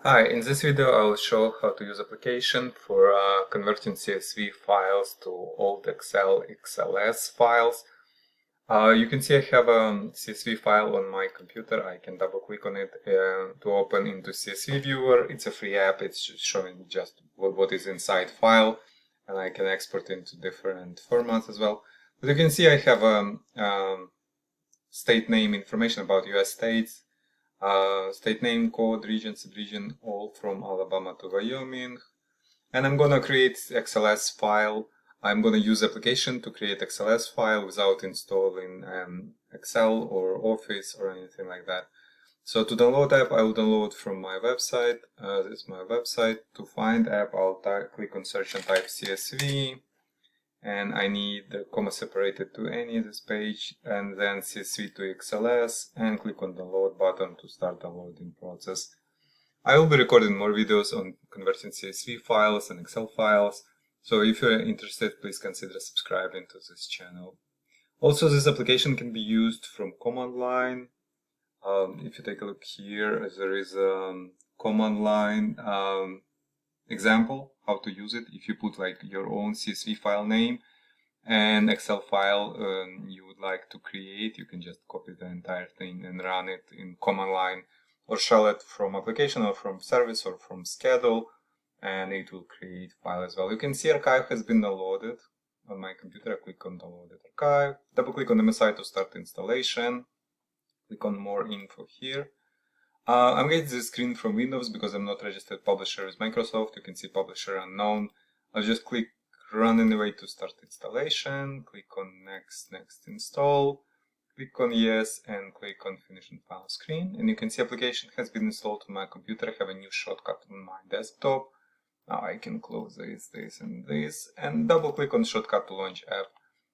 Hi, in this video I will show how to use application for converting CSV files to old Excel XLS files. You can see I have a CSV file on my computer. I can double click on it to open into CSV viewer. It's a free app. It's just showing just what is inside file, and I can export into different formats as well. But you can see I have state name information about US states. State name, code, region, subregion, all from Alabama to Wyoming. And I'm gonna create XLS file. I'm gonna use application to create XLS file without installing Excel or Office or anything like that. So to download app, I will download from my website. This is my website. To find app, I'll click on search and type CSV. And I need the comma separated to any this page, and then CSV to XLS, and click on download button to start downloading process. I will be recording more videos on converting CSV files and Excel files, so if you're interested, please consider subscribing to this channel. Also, this application can be used from command line. If you take a look here, there is a command line example how to use it. If you put like your own CSV file name and Excel file you would like to create, you can just copy the entire thing and run it in command line, or shell it from application or from service or from schedule, and it will create file as well. You can see archive has been downloaded on my computer. I click on downloaded archive, double click on MSI to start installation, click on more info here. I'm getting this screen from Windows because I'm not registered publisher with Microsoft. You can see publisher unknown. I'll just click run anyway to start installation. Click on next install. Click on yes and click on finish and file screen. And you can see application has been installed on my computer. I have a new shortcut on my desktop. Now I can close this and double click on shortcut to launch app.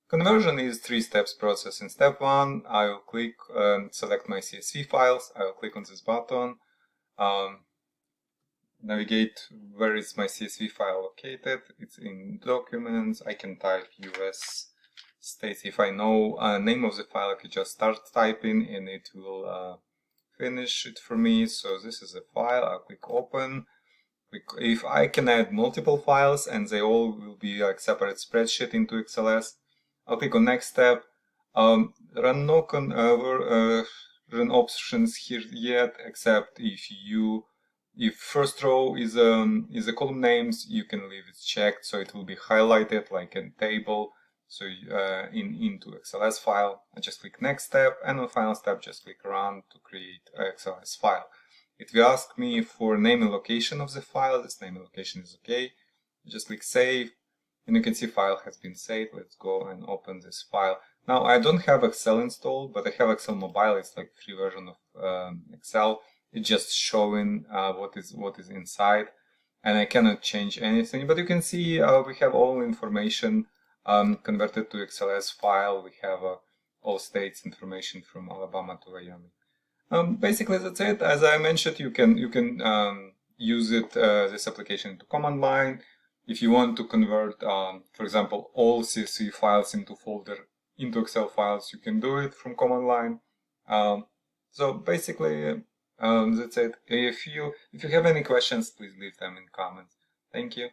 Conversion is 3 steps process. In step 1, I will click select my CSV files. I will click on this button, navigate where is my CSV file located. It's in documents. I can type US states. If I know name of the file, I can just start typing and it will finish it for me. So this is a file. I'll click open. If I can add multiple files and they all will be like separate spreadsheet into XLS, I'll click on next step. Run options here yet, except if first row is a column names, you can leave it checked, so it will be highlighted like a table. So into XLS file, I just click next step, and on final step, just click run to create a XLS file. It will ask me for name and location of the file. This name and location is okay. Just click save. And you can see file has been saved. Let's go and open this file. Now I don't have Excel installed, but I have Excel Mobile. It's like free version of Excel. It's just showing what is inside, and I cannot change anything. But you can see we have all information converted to XLS file. We have all states information from Alabama to Wyoming. Basically that's it. As I mentioned, you can use it this application into command line. If you want to convert, for example, all CSV files into Excel files, you can do it from command line. So basically, that's it. If you have any questions, please leave them in comments. Thank you.